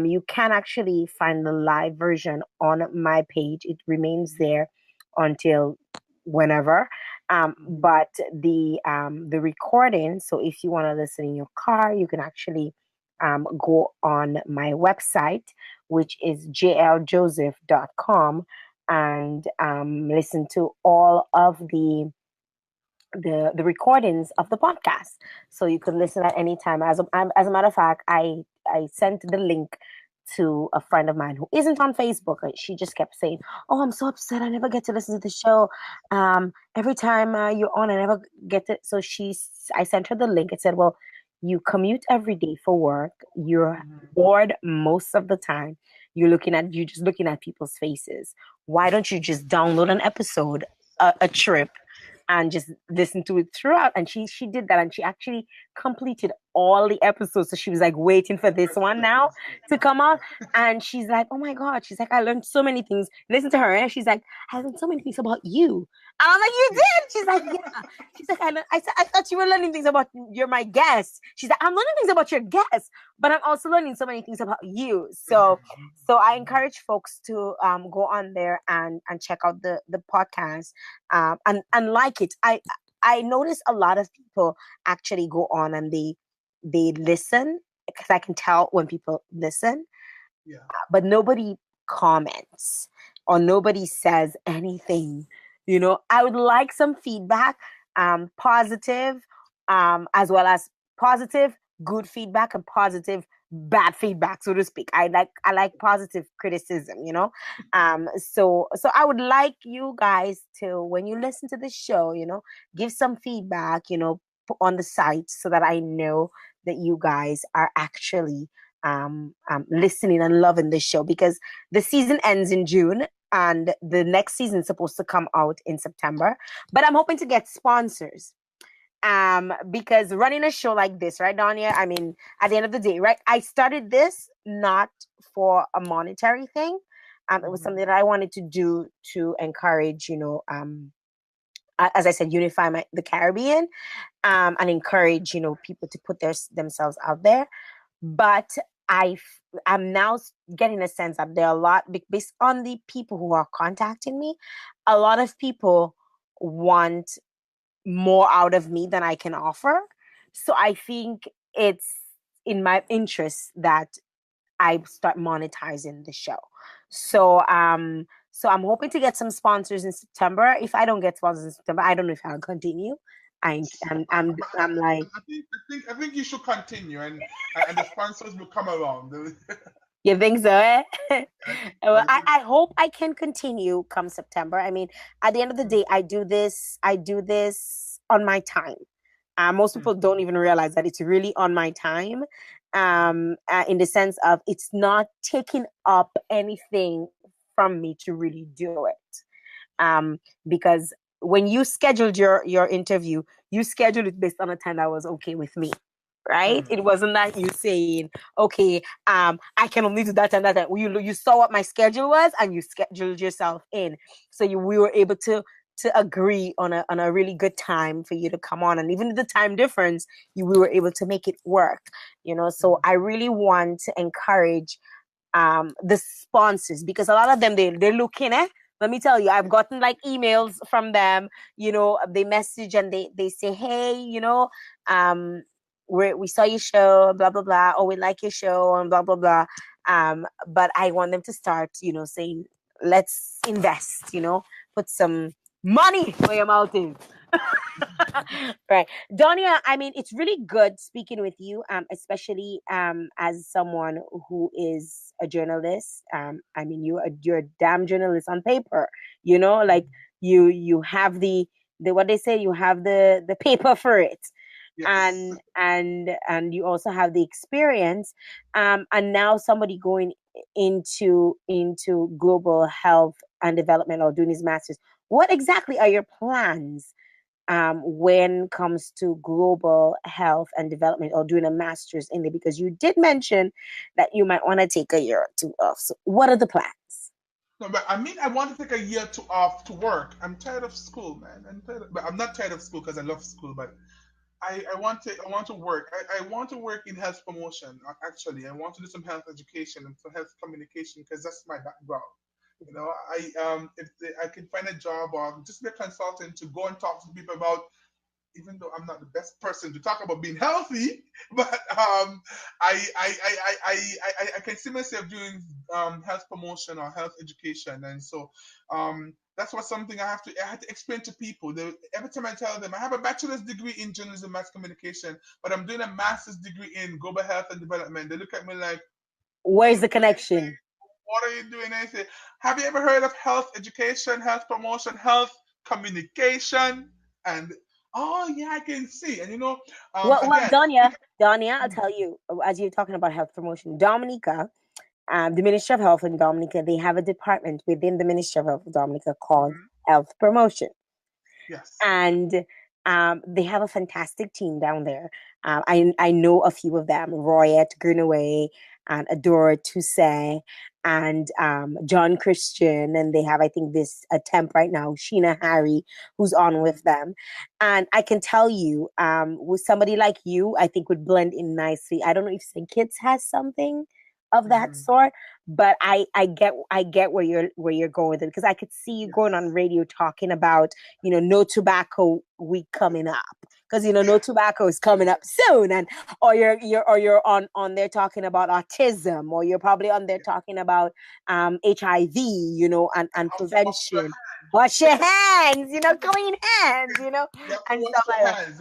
you can actually find the live version on my page. It remains there until whenever. But the recording, so if you want to listen in your car, you can actually go on my website, which is jljoseph.com, and listen to all of the recordings of the podcast. So you can listen at any time. As a matter of fact, I sent the link to a friend of mine who isn't on Facebook. She just kept saying, "Oh, I'm so upset. I never get to listen to the show. Every time you're on, I never get to." So I sent her the link. It said, "Well, you commute every day for work. You're bored most of the time. You're just looking at people's faces. Why don't you just download an episode, a trip, and just listen to it throughout?" And she did that, and she actually completed all the episodes. So she was like waiting for this that's one good. now That's good. to come out. And she's like, "Oh my God." She's like, "I learned so many things." Listen to her. And she's like, "I learned so many things about you." And I'm like, "You Yeah. did?" She's like, "Yeah." She's like, I said, "I thought you were learning things about, you're my guest." She's like, "I'm learning things about your guest, but I'm also learning so many things about you." So I encourage folks to go on there and check out the podcast, and like it. I notice a lot of people actually go on and they listen, because I can tell when people listen, Yeah. but nobody comments or nobody says anything. I would like some feedback, positive, as well as positive, good feedback, and positive, bad feedback, so to speak. I like positive criticism. So I would like you guys to, when you listen to the show, give some feedback, on the site, so that I know that you guys are actually listening and loving this show, because the season ends in June and the next season is supposed to come out in September. But I'm hoping to get sponsors. Because running a show like this, right, Donya? I mean, at the end of the day, right? I started this not for a monetary thing. It was something that I wanted to do to encourage, as I said, unify the Caribbean, and encourage, people to put themselves out there. But I'm now getting a sense that there are a lot, based on the people who are contacting me, a lot of people want more out of me than I can offer. So I think it's in my interest that I start monetizing the show. So I'm hoping to get some sponsors in September. If I don't get sponsors in September, I don't know if I'll continue. I'm like, I think you should continue, and the sponsors will come around. you think so? Eh? Well, I I, think. I hope I can continue come September. I mean, at the end of the day, I do this on my time. Most people don't even realize that it's really on my time, in the sense of it's not taking up anything from me to really do it. Because when you scheduled your interview, you scheduled it based on a time that was okay with me. Right? It wasn't that you saying, "Okay, I can only do that and that." You saw what my schedule was, and you scheduled yourself in, so we were able to to agree on a really good time for you to come on, and even the time difference, we were able to make it work. So I really want to encourage the sponsors, because a lot of them they're looking at. Let me tell you, I've gotten like emails from them. They message and they say, hey, we saw your show, blah blah blah, or we like your show, and blah blah blah. But I want them to start, saying, let's invest, put some money where your mouth is. Right. Donya, I mean, it's really good speaking with you, especially as someone who is a journalist. I mean, you're a damn journalist on paper, like you have the what they say, you have the paper for it. Yes. And you also have the experience, and now somebody going into global health and development, or doing his masters. What exactly are your plans when it comes to global health and development, or doing a master's in it? Because you did mention that you might want to take a year or two off. So what are the plans? No, but I mean, I want to take a year off to work. I'm tired of school, man. But I'm not tired of school because I love school. But I want to work. I want to work in health promotion. Actually, I want to do some health education and some health communication because that's my background. If I can find a job or just be a consultant to go and talk to people about, even though I'm not the best person to talk about being healthy, but I can see myself doing health promotion or health education, and so that's what something I have to explain to people. Every time I tell them I have a bachelor's degree in journalism, mass communication, but I'm doing a master's degree in global health and development, they look at me like, Where's the connection? what are you doing? I say, have you ever heard of health education, health promotion, health communication? And oh yeah, I can see. And Well, again, Donya, I'll tell you, as you're talking about health promotion, Dominica, the Ministry of Health in Dominica, they have a department within the Ministry of Health of Dominica called mhm, Health Promotion. yes. And they have a fantastic team down there. I know a few of them: Royette Greenaway and Adora Toussaint and John Christian, and they have, I think, this attempt right now, Sheena Harry, who's on Mhm, with them. And I can tell you, with somebody like you, I think would blend in nicely. I don't know if St. Kitts has something of that mhm, sort, but I get where you're going with it, because I could see you going on yes. radio talking about, no tobacco week coming up, because no Yeah. tobacco is coming up soon. And or you're on there talking about autism, or you're probably on there Yeah. talking about HIV, and How to wash your prevention. hands. Wash your hands, clean hands, You have to and wash stuff your like that. hands.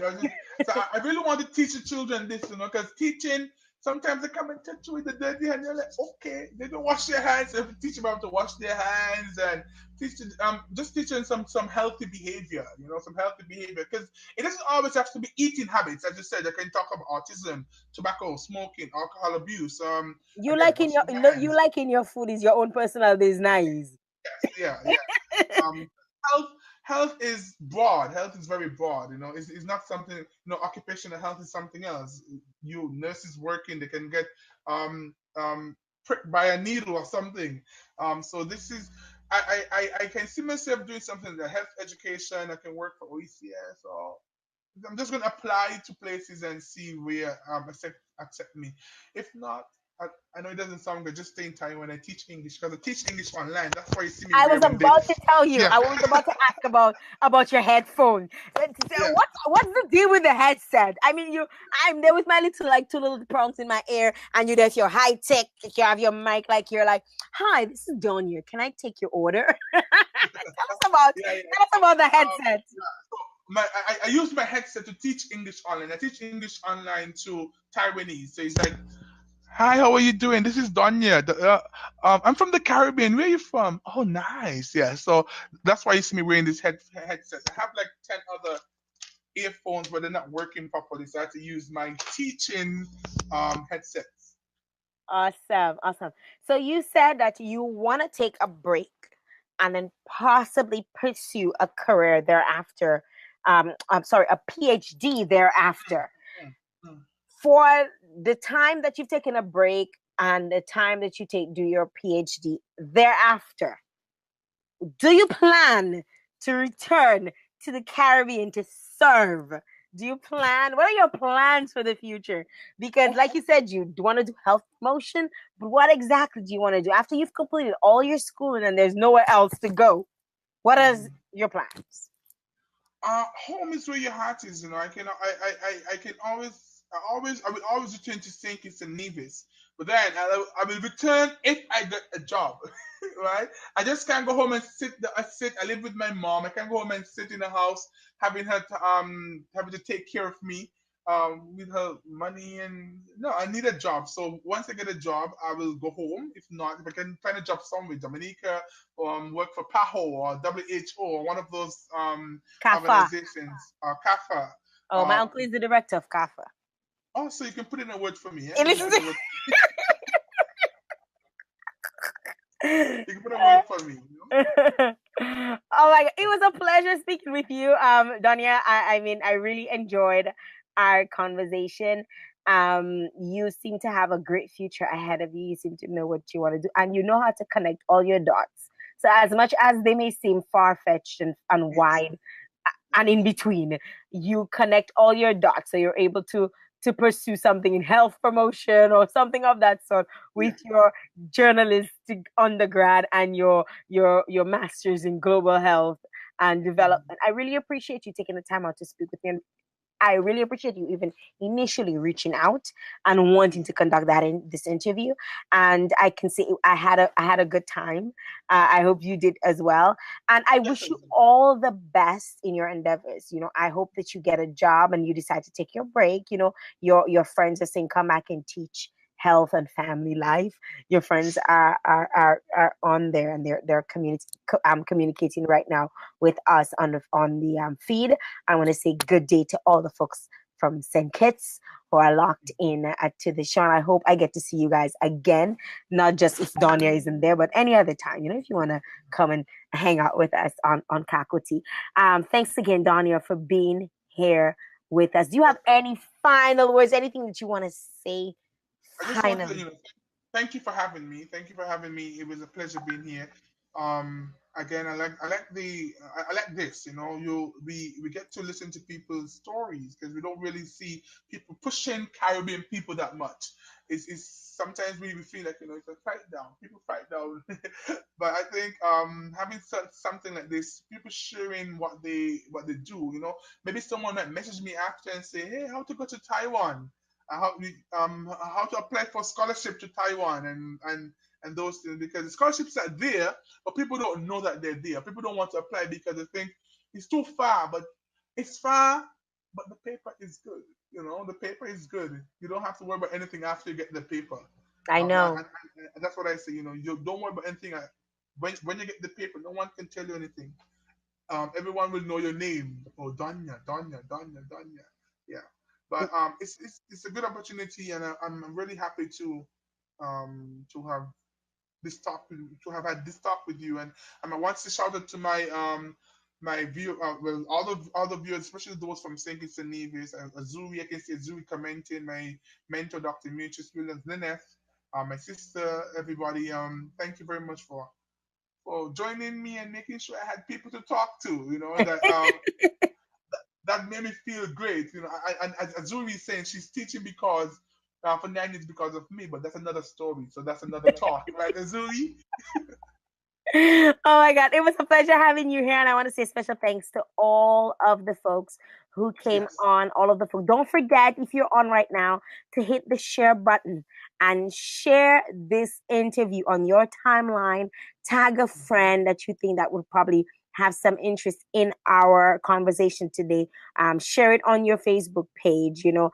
So I really want to teach the children this, because teaching, sometimes they come and touch you with the dirty hand. You're like, okay, they don't wash their hands. So you have to teach them how to wash their hands, and just teaching some healthy behavior, some healthy behavior, because it doesn't always have to be eating habits. As you said, I can talk about autism, tobacco, smoking, alcohol abuse. You Again, like in your washing your you hands. like in your food is your own personal business. Yes, yeah, yeah. um, health health is broad. Health is very broad. It's not something. Occupational health is something else. You nurses working, they can get pricked by a needle or something. So this is. I can see myself doing something like health education. I can work for OECS, or I'm just going to apply to places and see where accept me. If not, I know it doesn't sound good. Just stay in time when I teach English, because I teach English online. That's why you see me I was wearing the about to tell you. yeah I was about to ask about your headphone. yeah What's the deal with the headset? I mean, I'm there with my little, like, two little prongs in my ear, and you're there with your high tech. You have your mic, like you're like, "Hi, this is Donya. Can I take your order?" yeah yeah. Tell us about the Um, headset. I use my headset to teach English online. I teach English online to Taiwanese. So it's like, hi, how are you doing? This is Donya. I'm from the Caribbean. Where are you from? Oh, nice. Yeah. So that's why you see me wearing this headset. I have like 10 other earphones, but they're not working properly. So I had to use my teaching headsets. Awesome, awesome. So you said that you want to take a break and then possibly pursue a career thereafter. I'm sorry, a PhD thereafter. Mm, mm. For the time that you've taken a break and the time that you take do your PhD thereafter, do you plan to return to the Caribbean to serve? Do you plan? What are your plans for the future? Because, like you said, you want to do health promotion, but what exactly do you want to do after you've completed all your schooling and there's nowhere else to go? What is your plans? Home is where your heart is. I can I will always return to St. Kitts and Nevis. But then I will return if I get a job, right? I just can't go home and sit. I live with my mom. I can't go home and sit in the house having to take care of me with her money. And no, I need a job. So once I get a job, I will go home. If not, if I can find a job somewhere, Dominica, work for PAHO or WHO or one of those CAFA. organizations, CAFA. Oh, my uncle is the director of CAFA. Oh, so you can put in a word for me, yeah? Hey, You can listen put in to- a word. You can put a word for me. Oh my god, it was a pleasure speaking with you, Donya. I mean, I really enjoyed our conversation. You seem to have a great future ahead of you. You seem to know what you want to do, and you know how to connect all your dots. So, as much as they may seem far fetched and Yes. wide and in between, you connect all your dots, so you're able to pursue something in health promotion or something of that sort with Yeah. your journalistic undergrad and your masters in global health and Mhm. development. I really appreciate you taking the time out to speak with me. And I really appreciate you even initially reaching out and wanting to conduct this interview. And I can say I had a good time. I hope you did as well. And I wish you Definitely. all the best in your endeavors. I hope that you get a job and you decide to take your break. Your friends are saying come back and teach health and family life. Your friends are on there and they're communicating right now with us on the feed. I want to say good day to all the folks from St. Kitts who are locked in to the show. And I hope I get to see you guys again, not just if Donya isn't there, but any other time. If you want to come and hang out with us on Kakoti. Thanks again, Donya, for being here with us. Do you have any final words, anything that you want to say I just want to let finally? you know, thank you for having me. Thank you for having me. It was a pleasure being here. Again, I like this. We get to listen to people's stories because we don't really see people pushing Caribbean people that much. It's sometimes we feel like it's a fight down. People fight down, but I think having something like this, people sharing what they do. Maybe someone might message me after and say, "Hey, how to go to Taiwan?" How to apply for scholarship to Taiwan and those things, because the scholarships are there, but people don't know that they're there. People don't want to apply because they think it's too far, but it's far, but the paper is good. The paper is good. You don't have to worry about anything after you get the paper. I know. And that's what I say. You don't worry about anything. When you get the paper, no one can tell you anything. Everyone will know your name. Oh, Donya, Donya, Donya, Donya. Yeah. But it's a good opportunity, and I'm really happy to have to have had this talk with you. And I want to shout out to my view, well, all the viewers, especially those from St. Kitts and Nevis, Azuri. I can see Azuri commenting. My mentor, Dr. Beatrice Williams Lineth, my sister, everybody. Thank you very much for joining me and making sure I had people to talk to. That made me feel great. And as Azuri is saying, she's teaching because for 9 years because of me, but that's another story. So that's another talk, right, Azuri? Oh my God. It was a pleasure having you here. And I want to say special thanks to all of the folks who came Yes. on, all of the folks. Don't forget, if you're on right now, to hit the share button and share this interview on your timeline. Tag a friend that you think that would probably have some interest in our conversation today. Share it on your Facebook page, and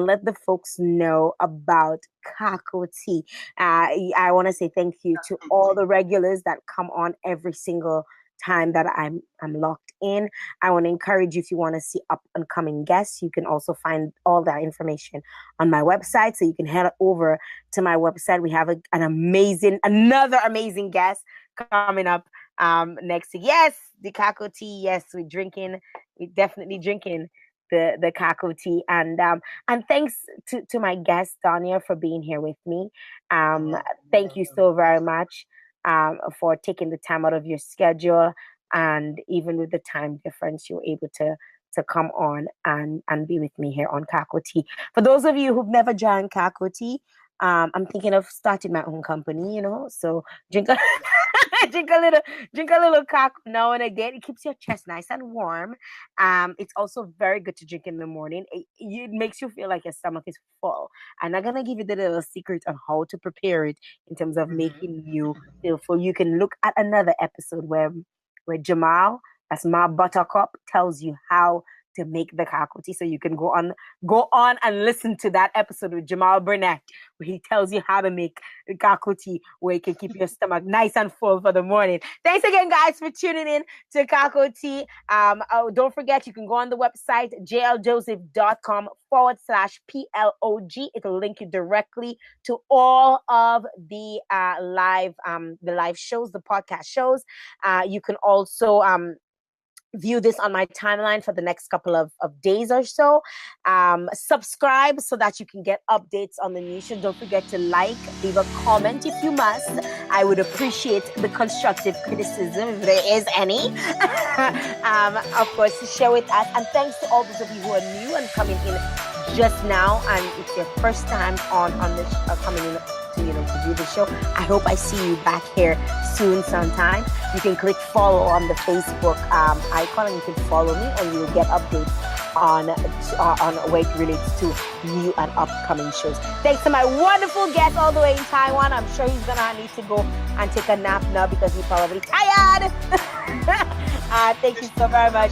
let the folks know about Kako Tea. I want to say thank you to all the regulars that come on every single time that I'm locked in. I want to encourage you, if you want to see up and coming guests, you can also find all that information on my website. So you can head over to my website. We have another amazing guest coming up next week. Yes, the Kako tea. Yes, we're definitely drinking the Kako tea. And thanks to my guest Donya for being here with me. You're Um, welcome. You're Thank you welcome. so very much for taking the time out of your schedule and even with the time difference, you're able to come on and be with me here on Kako Tea. For those of you who've never joined Kako Tea, I'm thinking of starting my own company, so drink a drink a little drink a little cock now and again. It keeps your chest nice and warm. It's also very good to drink in the morning. It makes you feel like your stomach is full. And I'm gonna give you the little secret on how to prepare it in terms of making you feel full. You can look at another episode where Jamal, that's my buttercup, tells you how to make the kakoti. So you can go on and listen to that episode with Jamal Burnett, where he tells you how to make kakoti, where you can keep your stomach nice and full for the morning. Thanks again, guys, for tuning in to kakoti. Don't forget, you can go on the website jaeljoseph.com/plog. It'll link you directly to all of the live shows, the podcast shows. You can also view this on my timeline for the next couple of days or so. Subscribe so that you can get updates on the new show. Don't forget to leave a comment if you must. I would appreciate the constructive criticism if there is any. Of course, share with us. And thanks to all those of you who are new and coming in just now, and it's your first time on this coming in to view the show. I hope I see you back here soon sometime. You can click follow on the Facebook icon, and you can follow me, and you will get updates on where it relates to new and upcoming shows. Thanks to my wonderful guest all the way in Taiwan. I'm sure he's gonna need to go and take a nap now because he's probably tired. Thank you so very much.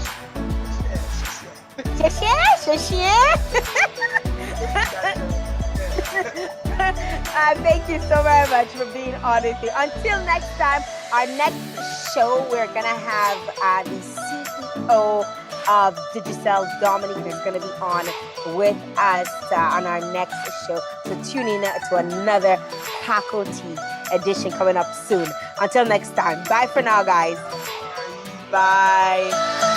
Thank you so very much for being on with me. Until next time, our next show, we're going to have the CEO of Digicel, Dominic, is going to be on with us on our next show. So tune in to another Kako Tea edition coming up soon. Until next time, bye for now, guys. Bye.